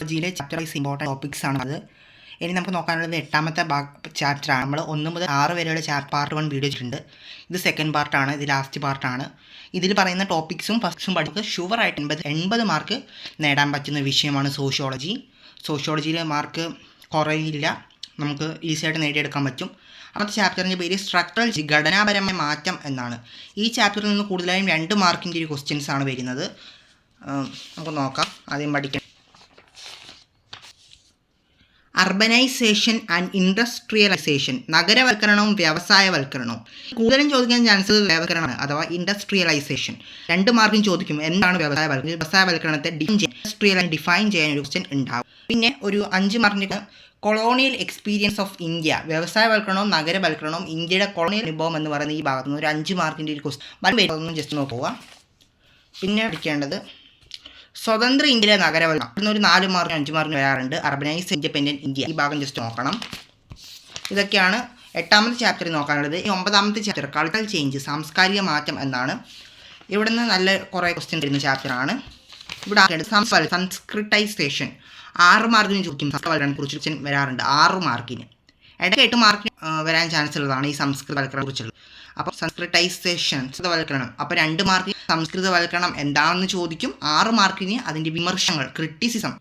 സോഷ്യോളജിയിലെ chapter wise important topics ആണ് അത്. ഇനി നമുക്ക് നോക്കാനുള്ളത് 8ാമത്തെ ചാപ്റ്ററാണ്. നമ്മൾ 1 മുതൽ 6 വരെയുള്ള പാർട്ട് 1 വീഡിയോ ചെയ്തിട്ടുണ്ട്. ഇത് സെക്കൻഡ് പാർട്ടാണ്, ഇത് ലാസ്റ്റ് പാർട്ടാണ്. ഇതിൽ പറയുന്ന ടോപ്പിക്സും ഫസ്റ്റും പഠിക്കുക ഷുവറായിട്ട് 80 മാർക്ക് നേടാൻ പറ്റുന്ന വിഷയമാണ് സോഷ്യോളജി. സോഷ്യോളജിയിലെ മാർക്ക് കുറയില്ല, നമുക്ക് ഈസിയായിട്ട് നേടിയെടുക്കാൻ പറ്റും. അന്നത്തെ ചാപ്റ്ററിൻ്റെ പേര് സ്ട്രക്ചറൽ ഘടനാപരമായ മാറ്റം എന്നാണ്. ഈ ചാപ്റ്ററിൽ നിന്ന് കൂടുതലായും 2 മാർക്കിൻ്റെ ഒരു ക്വസ്റ്റ്യൻസ് ആണ് വരുന്നത്. നമുക്ക് നോക്കാം. ആദ്യം പഠിക്കാം. അർബനൈസേഷൻ ആൻഡ് ഇൻഡസ്ട്രിയലൈസേഷൻ, നഗരവൽക്കരണവും വ്യവസായവൽക്കരണവും. കൂടുതലും ചോദിക്കാൻ ചാൻസ് വ്യവസായവൽക്കരണമാണ് അഥവാ ഇൻഡസ്ട്രിയലൈസേഷൻ. 2 മാർക്കും ചോദിക്കും എന്താണ് വ്യവസായവൽക്കരണം. വ്യവസായവൽക്കരണത്തെ ഡിഫൈൻ ചെയ്യാൻ ഒരു ക്വസ്റ്റ്യൻ ഉണ്ടാവും. പിന്നെ ഒരു 5 മാർക്കിൻ്റെ കൊളോണിയൽ എക്സ്പീരിയൻസ് ഓഫ് ഇന്ത്യ, വ്യവസായവൽക്കരണവും നഗരവൽക്കരണവും ഇന്ത്യയുടെ കൊളോണിയൽ അനുഭവം എന്ന് പറയുന്ന ഈ ഭാഗത്ത് നിന്ന് ഒരു 5 മാർക്കിൻ്റെ ഒരു ക്വസ്റ്റ്യൻ ജസ്റ്റ് നോക്കുക. പിന്നെ പഠിക്കേണ്ടത് സ്വതന്ത്ര ഇന്ത്യയിലെ നഗരവൽക്കരണം, ഒരു 4 മാർക്കിന് 5 മാർക്കിന് വരാറുണ്ട്. അർബനൈസ് ഇൻഡിപെൻഡൻറ്റ് ഇന്ത്യ, ഈ ഭാഗം ജസ്റ്റ് നോക്കണം. ഇതൊക്കെയാണ് 8ാമത്തെ ചാപ്റ്ററിൽ നോക്കാനുള്ളത്. ഈ 9ാമത്തെ ചാപ്റ്റർ കൾച്ചറൽ ചേഞ്ച്, സാംസ്കാരിക മാറ്റം എന്നാണ്. ഇവിടെ നിന്ന് നല്ല കുറേ ക്വസ്റ്റ്യൻ വരുന്ന ചാപ്റ്ററാണ്. ഇവിടെ സംസ്കൃതൈസേഷൻ 6 മാർക്കിന് ചോദിക്കും. സംസ്കൃതവൽക്കരണത്തെ കുറിച്ച് വരാറുണ്ട് 6 മാർക്കിന്. ഇടയ്ക്ക് 8 മാർക്കിന് വരാൻ ചാൻസ് ഉള്ളതാണ് ഈ സംസ്കൃതവൽക്കരണത്തെ കുറിച്ചുള്ളത്. അപ്പോൾ സംസ്കൃതൈസേഷൻ, സംസ്കൃതവൽക്കരണം, അപ്പോൾ 2 മാർക്കിന് സംസ്കൃതവൽക്കരണം എന്താണെന്ന് ചോദിക്കും. 6 മാർക്കിന് അതിൻ്റെ വിമർശങ്ങൾ, ക്രിറ്റിസിസം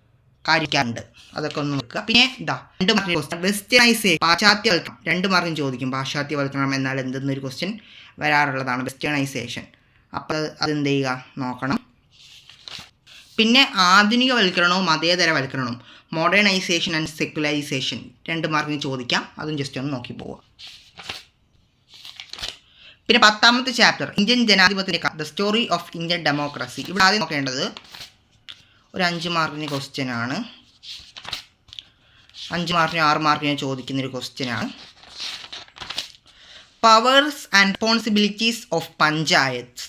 കാര്യക്കാറുണ്ട്. അതൊക്കെ ഒന്ന് നോക്കുക. പിന്നെ 2 മാർക്കിന് വെസ്റ്റേണൈസേഷൻ, പാശ്ചാത്യവൽക്കരണം, 2 മാർക്കിന് ചോദിക്കും. പാശ്ചാത്യവൽക്കരണം എന്നാൽ എന്തെന്നൊരു ക്വസ്റ്റ്യൻ വരാറുള്ളതാണ് വെസ്റ്റേണൈസേഷൻ. അപ്പോൾ അതെന്ത് ചെയ്യുക നോക്കണം. പിന്നെ ആധുനികവൽക്കരണവും മതേതരവൽക്കരണവും, മോഡേണൈസേഷൻ ആൻഡ് സെക്യുലറൈസേഷൻ, 2 മാർക്കിന് ചോദിക്കാം. അതും ജസ്റ്റ് ഒന്ന് നോക്കി പോവുക. പിന്നെ 10ാമത്തെ ചാപ്റ്റർ ഇന്ത്യൻ ജനാധിപത്യത്തിൻ്റെ the story of Indian democracy. ഇവിടെ ആദ്യം നോക്കേണ്ടത് ഒരു 5 മാർക്കിന് ക്വസ്റ്റ്യനാണ്. 5 മാർക്കിന് 6 മാർക്കിന് ചോദിക്കുന്നൊരു ക്വസ്റ്റ്യനാണ്. Powers and responsibilities of panchayat,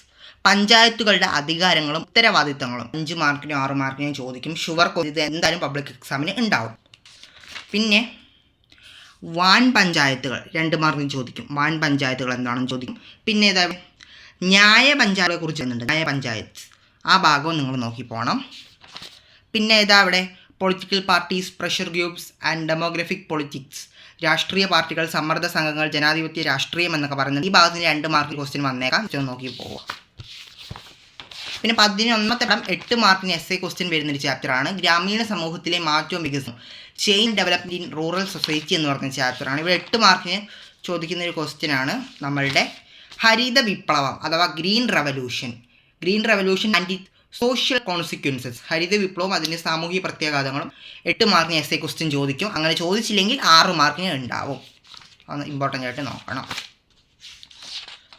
പഞ്ചായത്തുകളുടെ അധികാരങ്ങളും ഉത്തരവാദിത്തങ്ങളും 5 മാർക്കിനും 6 മാർക്കിനും ചോദിക്കും. ഷുവർ ഇത് എന്തായാലും പബ്ലിക് എക്സാമിന് ഉണ്ടാവും. പിന്നെ വാൻ പഞ്ചായത്തുകൾ 2 മാർക്കിന് ചോദിക്കും. വാൻ പഞ്ചായത്തുകൾ എന്താണെന്ന് ചോദിക്കും. പിന്നെ ഏതാ ന്യായ പഞ്ചായത്തുകളെ കുറിച്ച് വരുന്നുണ്ട്, ന്യായ പഞ്ചായത്ത്, ആ ഭാഗവും നിങ്ങൾ നോക്കി പോകണം. പിന്നെ ഏതാ അവിടെ political parties, pressure groups and demographic politics, രാഷ്ട്രീയ പാർട്ടികൾ, സമ്മർദ്ദ സംഘങ്ങൾ, ജനാധിപത്യ രാഷ്ട്രീയം എന്നൊക്കെ പറയുന്നത് ഈ ഭാഗത്തിന് 2 മാർക്കിന് ക്വസ്റ്റ്യൻ വന്നേക്കാം. നോക്കി പോവുക. പിന്നെ 11ാമത്തെ പടം 8 മാർക്കിന് എസ് എ ക്വസ്റ്റ്യൻ വരുന്നൊരു ചാപ്റ്ററാണ്. ഗ്രാമീണ സമൂഹത്തിലെ മാറ്റവും വികസനവും, chain development in rural society എന്ന് പറഞ്ഞ ചാപ്റ്ററാണ്. ഇവിടെ 8 മാർക്കിന് ചോദിക്കുന്നൊരു ക്വസ്റ്റ്യനാണ് നമ്മളുടെ ഹരിത വിപ്ലവം അഥവാ green revolution and it social consequences, ഹരിത വിപ്ലവവും അതിൻ്റെ സാമൂഹിക പ്രത്യാഘാതങ്ങളും 8 മാർക്കിന് എസ് എ ക്വസ്റ്റ്യൻ ചോദിക്കും. അങ്ങനെ ചോദിച്ചില്ലെങ്കിൽ 6 മാർക്കിന് ഉണ്ടാവും. അത് ഇമ്പോർട്ടൻ്റ് ആയിട്ട് നോക്കണം.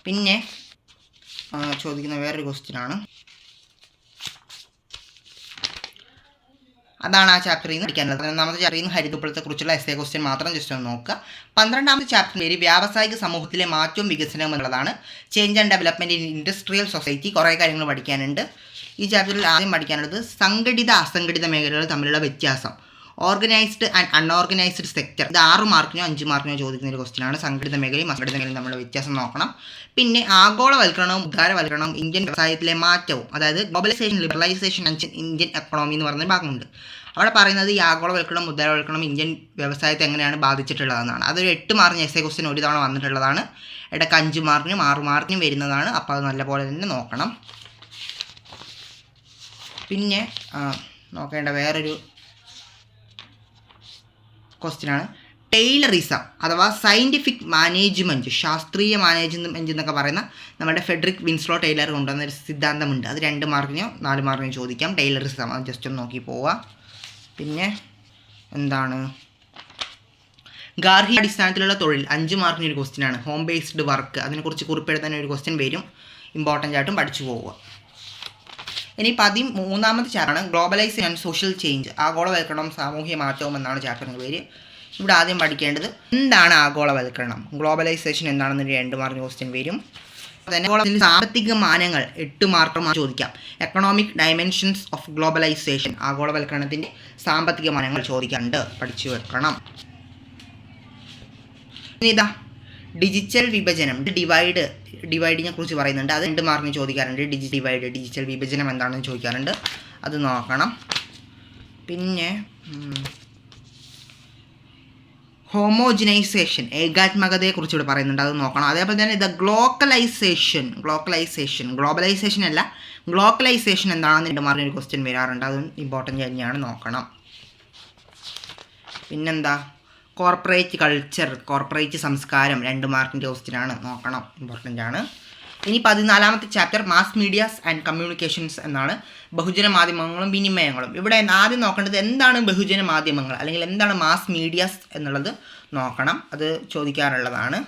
പിന്നെ ചോദിക്കുന്ന വേറൊരു ക്വസ്റ്റ്യനാണ്, അതാണ് ആ ചാപ്റ്ററിൽ നിന്ന് പഠിക്കാനുള്ളത്. 11ാമത്തെ ചാപ്റ്ററിൽ നിന്ന് ഹരിത വിപ്ലവത്തെക്കുറിച്ചുള്ള എസ് എ ക്വസ്റ്റ്യൻ മാത്രം ജസ്റ്റ് ഒന്ന് നോക്കുക. 12ാമത്തെ ചാപ്റ്റർ പേര് വ്യാവസായിക സമൂഹത്തിലെ മാറ്റവും വികസനവും എന്നുള്ളതാണ്. Change and development in industrial society, കുറേ കാര്യങ്ങൾ പഠിക്കാനുണ്ട്. ഈ ചാപ്റ്ററിൽ ആദ്യം പഠിക്കാനുള്ളത് സംഘടിത അസംഘടിത മേഖലകൾ തമ്മിലുള്ള വ്യത്യാസം, ഓർഗനൈസ്ഡ് ആൻഡ് അൺഓർഗനൈസ്ഡ് സെക്ടർ. ഇത് 6 മാർക്കിനോ 5 മാർക്കിനോ ചോദിക്കുന്ന ഒരു ക്വസ്റ്റ്യനാണ്. സംഘടിത മേഖലയും അസംഘടിത മേഖലയും തമ്മിലുള്ള വ്യത്യാസം നോക്കണം. പിന്നെ ആഗോളവൽക്കരണവും ഉദാരവൽക്കരണവും ഇന്ത്യൻ വ്യവസായത്തിലെ മാറ്റവും, അതായത് globalisation, liberalisation and Indian economy എന്ന് പറയുന്ന ഭാഗമുണ്ട്. അവിടെ പറയുന്നത് ഈ ആഗോളവൽക്കരണം ഉദാരവൽക്കരണം ഇന്ത്യൻ വ്യവസായത്തെ എങ്ങനെയാണ് ബാധിച്ചിട്ടുള്ളതെന്നാണ്. അതൊരു 8 മാർക്കിന് എസ് എ ക്വസ്റ്റ്യൻ ഒരു തവണ വന്നിട്ടുള്ളതാണ്. ഇടയ്ക്ക് 5 മാർക്കിനും 6 മാർക്കിനും വരുന്നതാണ്. അപ്പോൾ അത് നല്ലപോലെ തന്നെ നോക്കണം. പിന്നെ നോക്കേണ്ട വേറൊരു ക്വസ്റ്റ്യനാണ് ടൈലറിസം അഥവാ സയൻറ്റിഫിക് മാനേജ്മെൻറ്റ്, ശാസ്ത്രീയ മാനേജ്മെൻറ്റ് എന്നൊക്കെ പറയുന്ന നമ്മുടെ ഫ്രെഡറിക് വിൻസ്ലോ ടൈലർ കൊണ്ടുവന്ന ഒരു സിദ്ധാന്തമുണ്ട്. അത് 2 മാർക്കിനോ 4 മാർക്കിനോ ചോദിക്കാം. ടൈലറിസം അത് ജസ്റ്റ് ഒന്ന് നോക്കി പോവുക. പിന്നെ എന്താണ് ഗാർഹിക അടിസ്ഥാനത്തിലുള്ള തൊഴിൽ, 5 മാർക്കിന് ഒരു ക്വസ്റ്റ്യനാണ്. ഹോം ബേസ്ഡ് വർക്ക്, അതിനെക്കുറിച്ച് കുറിപ്പെഴുതാൻ ഒരു ക്വസ്റ്റ്യൻ വരും. ഇമ്പോർട്ടൻ്റ് ആയിട്ടും പഠിച്ചു പോവുക. ഇനി 13ാമത്തെ ചാപ്റ്ററാണ് ഗ്ലോബലൈസേഷൻ ആൻഡ് സോഷ്യൽ ചേഞ്ച്, ആഗോളവൽക്കരണം സാമൂഹ്യ മാറ്റവും എന്നാണ് ചാപ്റ്ററിൻ്റെ പേര്. ഇവിടെ ആദ്യം പഠിക്കേണ്ടത് എന്താണ് ആഗോളവൽക്കരണം, ഗ്ലോബലൈസേഷൻ എന്താണെന്നൊരു 2 മാർക്കിന് ക്വസ്റ്റ്യൻ വരും. തന്നെ സാമ്പത്തിക മാനങ്ങൾ 8 മാർക്കിന് ചോദിക്കാം. എക്കണോമിക് ഡയമെൻഷൻസ് ഓഫ് ഗ്ലോബലൈസേഷൻ, ആഗോളവൽക്കരണത്തിൻ്റെ സാമ്പത്തിക മാനങ്ങൾ ചോദിക്കാറുണ്ട്, പഠിച്ചു വെക്കണം. ഇനി ഇതാ ഡിജിറ്റൽ വിഭജനം, ഡിവൈഡിനെ കുറിച്ച് പറയുന്നുണ്ട്. അത് 2 മാർക്കിന് ചോദിക്കാറുണ്ട്. ഡിജിറ്റൽ വിഭജനം എന്താണെന്ന് ചോദിക്കാറുണ്ട്, അത് നോക്കണം. പിന്നെ ഹോമോജിനൈസേഷൻ, ഏകാത്മകതയെക്കുറിച്ച് ഇവിടെ പറയുന്നുണ്ട്, അത് നോക്കണം. അതേപോലെ തന്നെ ഗ്ലോബലൈസേഷൻ അല്ല, ഗ്ലോക്കലൈസേഷൻ എന്താണെന്ന് 2 മാർക്കിന് ഒരു ക്വസ്റ്റ്യൻ വരാറുണ്ട്, അതും ഇമ്പോർട്ടൻ്റ് തന്നെയാണ്, നോക്കണം. പിന്നെന്താ, കോർപ്പറേറ്റ് കൾച്ചർ, കോർപ്പറേറ്റ് സംസ്കാരം, 2 മാർക്കിൻ്റെ ക്വസ്റ്റ്യനാണ്, നോക്കണം, ഇമ്പോർട്ടൻ്റ് ആണ്. ഇനി 14ാമത്തെ chapter mass medias and communications എന്നാണ്, ബഹുജന മാധ്യമങ്ങളും വിനിമയങ്ങളും. ഇവിടെ ആദ്യം നോക്കേണ്ടത് എന്താണ് ബഹുജന മാധ്യമങ്ങൾ അല്ലെങ്കിൽ എന്താണ് മാസ് മീഡിയാസ് എന്നുള്ളത് നോക്കണം, അത് ചോദിക്കാറുള്ളതാണ്,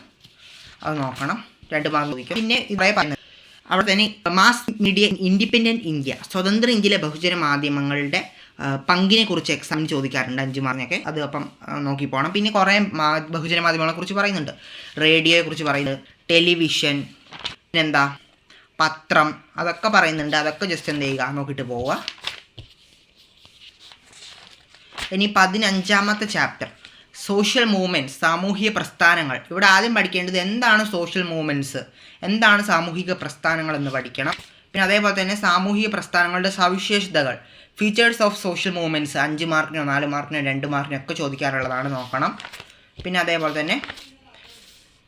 അത് നോക്കണം, 2 മാർക്ക് ചോദിക്കും. പിന്നെ ഇവിടെ പറയുന്നത് അവിടെ തന്നെ മാസ് മീഡിയ ഇൻഡിപെൻഡൻറ്റ് ഇന്ത്യ, സ്വതന്ത്ര ഇന്ത്യയിലെ ബഹുജന മാധ്യമങ്ങളുടെ പങ്കിനെ കുറിച്ച് എക്സാമിന് ചോദിക്കാറുണ്ട്, 5 മാർക്കിനൊക്കെ, അത് അപ്പം നോക്കി പോകണം. പിന്നെ കുറേ ബഹുജന മാധ്യമങ്ങളെക്കുറിച്ച് പറയുന്നുണ്ട്, റേഡിയോയെക്കുറിച്ച് പറയുന്നത്, ടെലിവിഷൻ, പിന്നെന്താ പത്രം, അതൊക്കെ പറയുന്നുണ്ട്, അതൊക്കെ ജസ്റ്റ് എന്ത് ചെയ്യുക, നോക്കിയിട്ട് പോവുക. ഇനി 15ാമത്തെ ചാപ്റ്റർ സോഷ്യൽ മൂവ്മെൻറ്റ്സ്, സാമൂഹിക പ്രസ്ഥാനങ്ങൾ. ഇവിടെ ആദ്യം പഠിക്കേണ്ടത് എന്താണ് സോഷ്യൽ മൂവ്മെൻറ്റ്സ്, എന്താണ് സാമൂഹിക പ്രസ്ഥാനങ്ങൾ എന്ന് പഠിക്കണം. പിന്നെ അതേപോലെ തന്നെ സാമൂഹിക പ്രസ്ഥാനങ്ങളുടെ സവിശേഷതകൾ, ഫീച്ചേഴ്സ് ഓഫ് സോഷ്യൽ മൂവ്മെൻറ്റ്സ്, 5 മാർക്കിനോ 4 മാർക്കിനോ 2 മാർക്കിനോ ഒക്കെ ചോദിക്കാറുള്ളതാണ്, നോക്കണം. പിന്നെ അതേപോലെ തന്നെ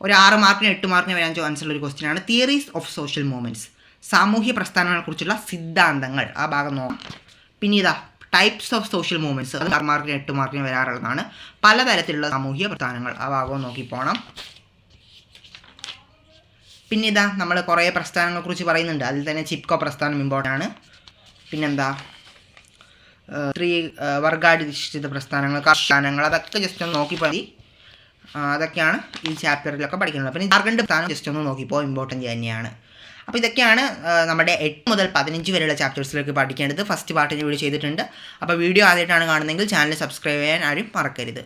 ഒരു 6 മാർക്കിന് 8 മാർക്കിന് വരാൻ ചാൻസുള്ള ഒരു ക്വസ്റ്റ്യനാണ് തിയറീസ് ഓഫ് സോഷ്യൽ മൂവ്മെൻറ്റ്സ്, സാമൂഹ്യ പ്രസ്ഥാനങ്ങളെക്കുറിച്ചുള്ള സിദ്ധാന്തങ്ങൾ, ആ ഭാഗം നോക്കാം. പിന്നെ ഇതാ ടൈപ്സ് ഓഫ് സോഷ്യൽ മൂവ്മെൻറ്റ്സ്, അത് 6 മാർക്കിന് 8 മാർക്കിന് വരാറുള്ളതാണ്, പലതരത്തിലുള്ള സാമൂഹ്യ പ്രസ്ഥാനങ്ങൾ, ആ ഭാഗവും നോക്കി പോകണം. പിന്നെ ഇതാ നമ്മൾ കുറേ പ്രസ്ഥാനങ്ങളെക്കുറിച്ച് പറയുന്നുണ്ട്, അതിൽ തന്നെ ചിപ്കോ പ്രസ്ഥാനം ഇമ്പോർട്ടൻ്റ് ആണ്. പിന്നെന്താ വർഗാധിഷ്ഠിത പ്രസ്ഥാനങ്ങൾ, കർഷകങ്ങൾ, അതൊക്കെ ജസ്റ്റ് ഒന്ന് നോക്കി മതി, അതൊക്കെയാണ് ഈ ചാപ്റ്ററിലൊക്കെ പഠിക്കുന്നത്. പിന്നെ ജാർഖണ്ഡ് പ്രസ്ഥാനം ജസ്റ്റ് ഒന്ന് നോക്കിപ്പോൾ, ഇമ്പോർട്ടൻ്റ് തന്നെയാണ്. അപ്പോൾ ഇതൊക്കെയാണ് നമ്മുടെ 8 മുതൽ 15 വരെയുള്ള ചാപ്റ്റേഴ്സിലേക്ക് പഠിക്കേണ്ടത്. ഫസ്റ്റ് പാർട്ടിന് വീഡിയോ ചെയ്തിട്ടുണ്ട്. അപ്പോൾ വീഡിയോ ആദ്യമായിട്ടാണ് കാണുന്നതെങ്കിൽ ചാനൽ സബ്സ്ക്രൈബ് ചെയ്യാൻ ആരും മറക്കരുത്.